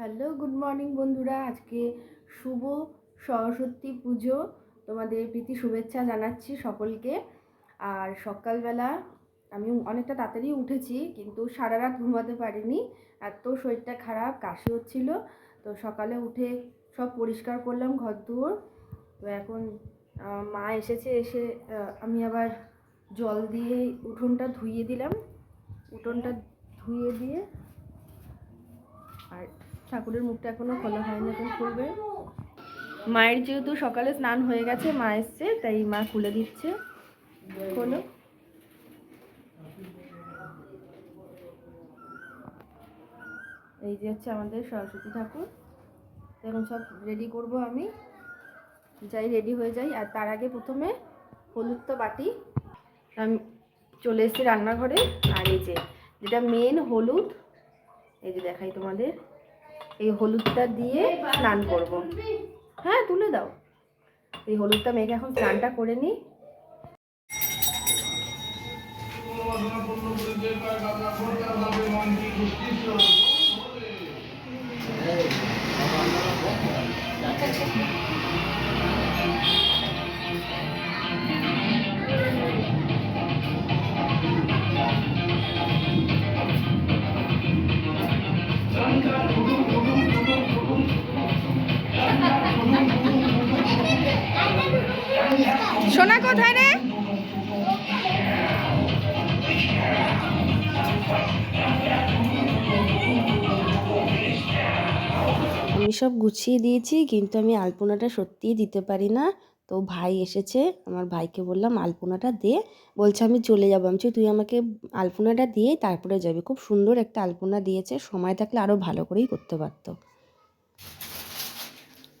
Hello, good morning বন্ধুরা। আজকে শুভ সরস্বতী পুজো, তোমাদের প্রীতি শুভেচ্ছা জানাচ্ছি সকলকে। আর সকালবেলা আমি অনেকটা তাড়াতাড়ি উঠেছি, কিন্তু সারা রাত ঘুমাতে পারিনি, এত শরীরটা খারাপ, কাশি হচ্ছিল। তো সকালে উঠে সব পরিষ্কার করলাম ঘরদুয়ার। তো এখন মা এসেছে, এসে আমি আবার জল দিয়ে উঠোনটা ধুইয়ে দিলাম। উঠোনটা ধুয়ে দিয়ে আর ঠাকুরের মুখটা এখনো খোলা হয়নি, এখন খুলবে। মায়ের যেহেতু সকালে স্নান হয়ে গেছে, মা এসছে, তাই মা খুলে দিচ্ছে। খোলো। এই যে হচ্ছে আমাদের সরস্বতী ঠাকুর। এখন সব রেডি করব, আমি যাই রেডি হয়ে যাই। আর তার আগে প্রথমে হলুদ তো বাটি, আমি চলে এসেছি রান্নাঘরে। আর এই যে যেটা মেন হলুদ, এই যে দেখাই তোমাদের, এই হলুদটা দিয়ে স্নান করব। হ্যাঁ, তুলে দাও। এই হলুদটা মেখে এখন স্নানটা করে নিই। সোনা কোথায় রে? আমি সব গুছিয়ে দিয়েছি, কিন্তু আমি আলপনাটা সত্যিই দিতে পারি না। তো ভাই এসেছে, আমার ভাইকে বললাম আলপনাটা দে। বলছে আমি চলে যাবো। আমি তুই আমাকে আলপনাটা দিয়ে তারপরে যাবি। খুব সুন্দর একটা আলপনা দিয়েছে, সময় থাকলে আরও ভালো করেই করতে পারতো।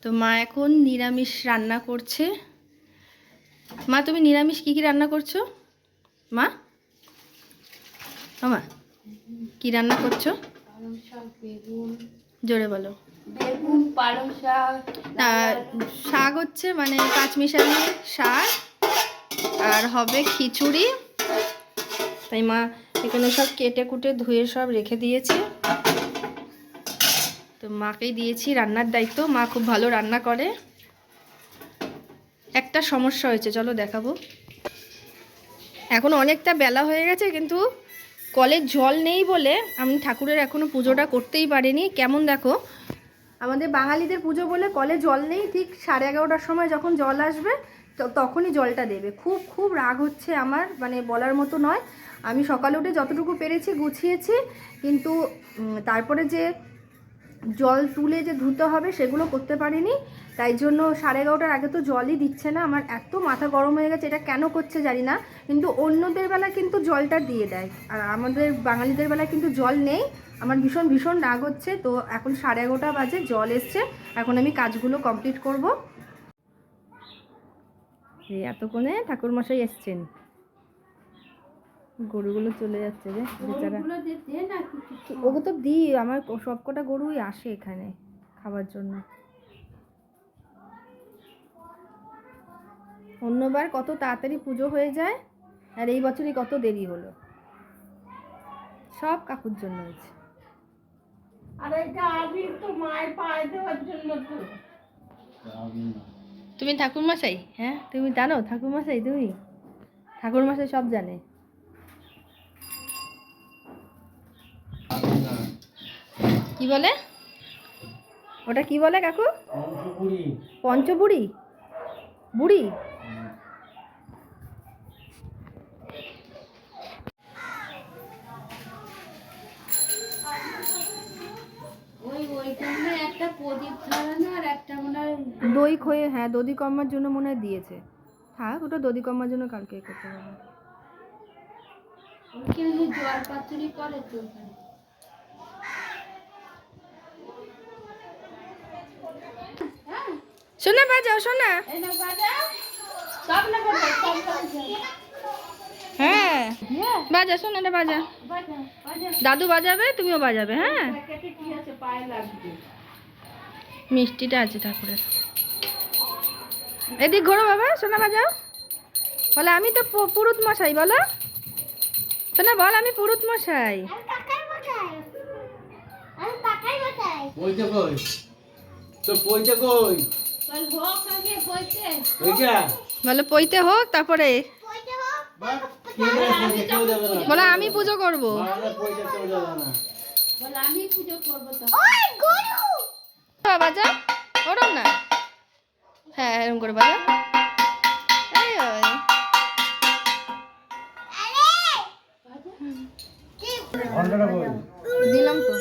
তো মা এখন নিরামিষ রান্না করছে। মা, তুমি নিরামিষ কি কি রান্না করছো? মা, মা কি রান্না করছো? জোরে বলো। বেগুন, পালং শাক। শাক হচ্ছে মানে পাঁচমিশালি শাক, আর হবে খিচুড়ি। তাই মা এখানে সব কেটে কুটে ধুয়ে সব রেখে দিয়েছে। তো মাকেই দিয়েছি রান্নার দায়িত্ব। মা খুব ভালো রান্না করে। একটা সমস্যা হয়েছে, চলো দেখাবো। এখন অনেকটা বেলা হয়ে গেছে, কিন্তু কলের জল নেই বলে আমি ঠাকুরের এখনও পুজোটা করতেই পারিনি। কেমন দেখো, আমাদের বাঙালিদের পুজো বলে কলে জল নেই, ঠিক 11:30টার সময় যখন জল আসবে তখনই জলটা দেবে। খুব খুব রাগ হচ্ছে আমার, মানে বলার মতো নয়। আমি সকালে উঠে যতটুকু পেরেছি গুছিয়েছি, কিন্তু তারপরে যে জল তুলে যে ধুতে হবে সেগুলো করতে পারিনি। তাই জন্য 11:30টার আগে তো জলই দিচ্ছে না। আমার এত মাথা গরম হয়ে গেছে, এটা কেন করছে জানি না। কিন্তু অন্যদের বেলা কিন্তু জলটা দিয়ে দেয়, আর আমাদের বাঙালিদের বেলায় কিন্তু জল নেই। আমার ভীষণ ভীষণ রাগ হচ্ছে। তো এখন 11:30 বাজে, জল এসছে, এখন আমি কাজগুলো কমপ্লিট করব। এই এতক্ষণে ঠাকুরমশাই এসছেন। গরুগুলো চলে যাচ্ছে যে বেচারা। ওগুলো তো দিই, আমার সবকটা গরুই আসে এখানে খাবার জন্য। অন্যবার কত তাড়াতাড়ি পুজো হয়ে যায়, আর এই বছরই কত দেরি হলো। সব কাকুর জন্য হয়েছে। আর এটা আবির তো মায়ের পায়ে দেওয়ার জন্য তো। তুমি ঠাকুরমশাই? হ্যাঁ, তুমি জানো ঠাকুরমশাই? তুমি ঠাকুরমশাই সব জানে। কি বলে ওটা? কি বলে কাকু? পঞ্চবুড়ি? বুড়ি? ওইখানে একটা প্রদীপ ধরানো আর একটা মনে হয় দই খয়ে, হ্যাঁ দধি কম্মার জন্য মনে হয় দিয়েছে। থাক, ওটা দধি কম্মার জন্য কালকে করতে হবে। ওইখানে জল পাতুরি করে তো ওখানে। শোনা বাজাও, শোনা। এটা বাজাও, সব না বাজাও, সব বাজাও। হ্যাঁ বাজা, শোনা, এটা বাজা। বাজাও, বাজাও। দাদু বাজাবে, তুমিও বাজাবে। হ্যাঁ, প্যাকেটে কি আছে পায়ে লাগবে? মিষ্টিটা আছে ঠাকুরের। এদিক ঘোরো বাবা, শোনা বাজাও। বলে আমি তো পুরুত মশাই, বলো। শোনা বল, আমি পুরুত মশাই। পইতে কই তো পইতে কই বল হোক আগে পয়তে ওইটা বলে পইতে হোক তারপরে বাহ কে পইতে কেউ যাবে না বলে আমি পুজো করব। বাবা পইতে কেউ যাবে না বল আমি পুজো করব তো বাজা ওরম না, হ্যাঁ এরকম করে বাজা। এই ওই ঘন্টাটা কই দিলাম তো।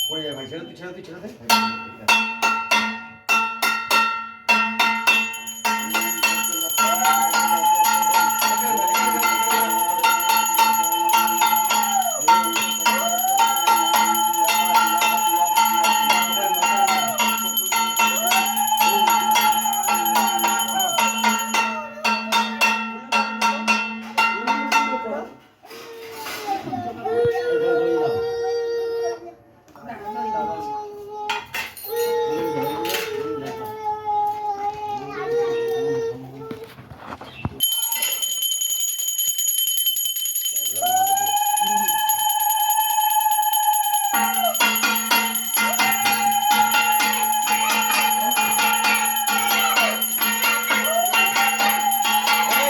পড়ে যাবে ভাই, ছেড়ে তুই ছেড়ে তুই ছেড়ে দে। এই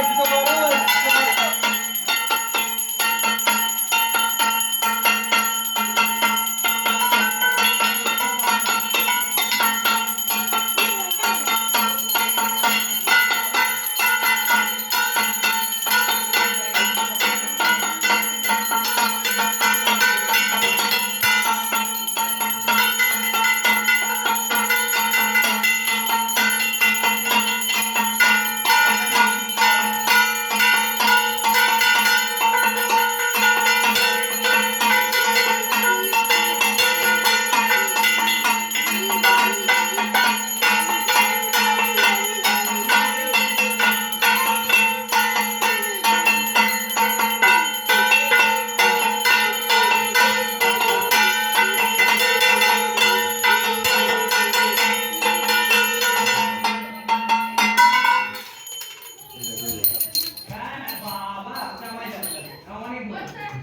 জুতো পরো,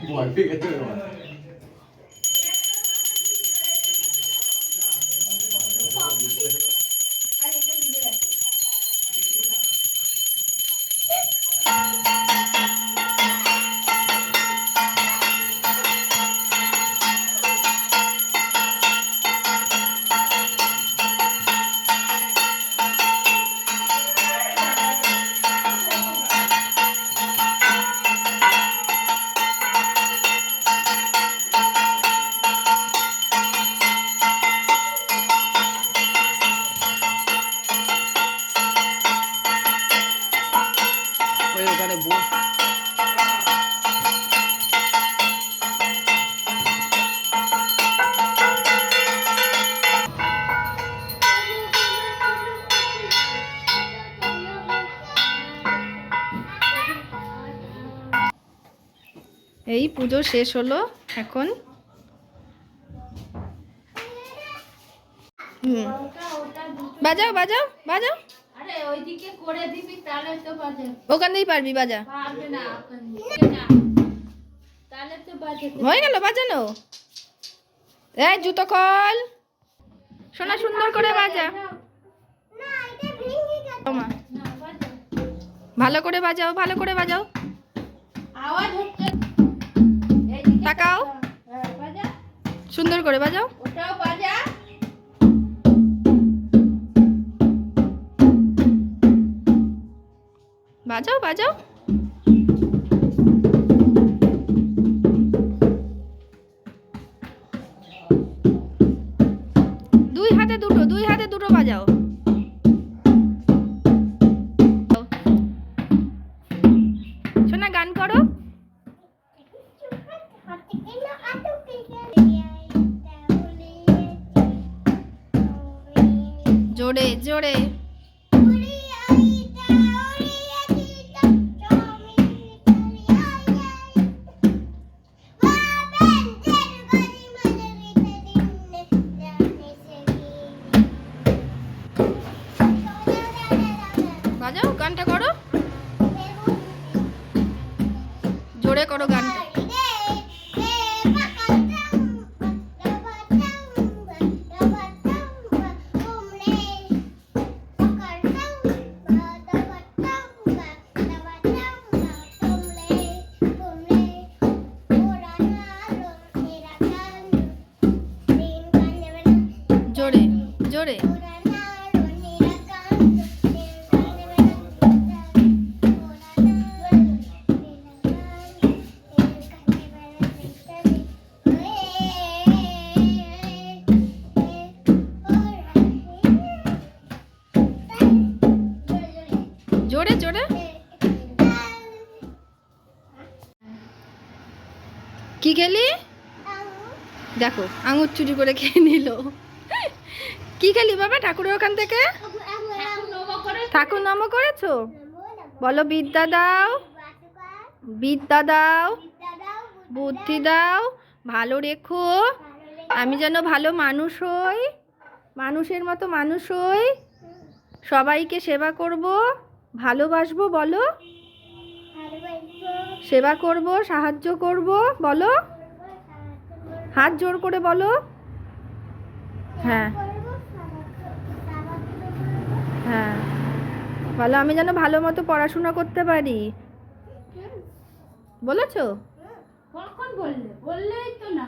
ভয় পেয়ে গেছে ওরা। ওই ওখানে বস। এই পুজো শেষ হলো এখন। বাজাও বাজাও বাজাও, আরে ওইদিকে করে দিবি তাহলে তো বাজে। ওখানেই পারবি, বাজা। পারবে না ওখানে না, তাহলে তো বাজে। হয়ে গেল বাজানো। এই জুতো খোল, সোনা সুন্দর করে বাজা। ওমা, না বাজে, ভালো করে বাজাও, ভালো করে বাজাও। আওয়াজ হচ্ছে। এইদিকে তাকাও, হ্যাঁ, বাজা, সুন্দর করে বাজাও। ওটাও বাজা। বাজাও বাজাও। দুই হাতে দুটো, দুই হাতে দুটো বাজাও। শোনা গান করো। জোরে জোরে। বাজাও, গানটা করো, জোরে করো গানটা। জোরে জোরে। জোরে জোরে। কি খেলি? দেখো আঙুর চুরি করে খেয়ে নিল। কি খেলি বাবা ঠাকুরের ওখান থেকে? ঠাকুর নম করেছো? বলো বিদ্যা দাও, বিদ্যা দাও, বুদ্ধি দাও, ভালো রেখো, আমি যেন ভালো মানুষ হই, মানুষের মতো মানুষ হই, সবাইকে সেবা করব, ভালোবাসবো, বলো সেবা করব, সাহায্য করব, বলো হাত জোর করে বলো। হ্যাঁ হ্যাঁ, বলো আমি যেন ভালো মতো পড়াশোনা করতে পারি। বলেছো? কখন বললে? বললেই তো না।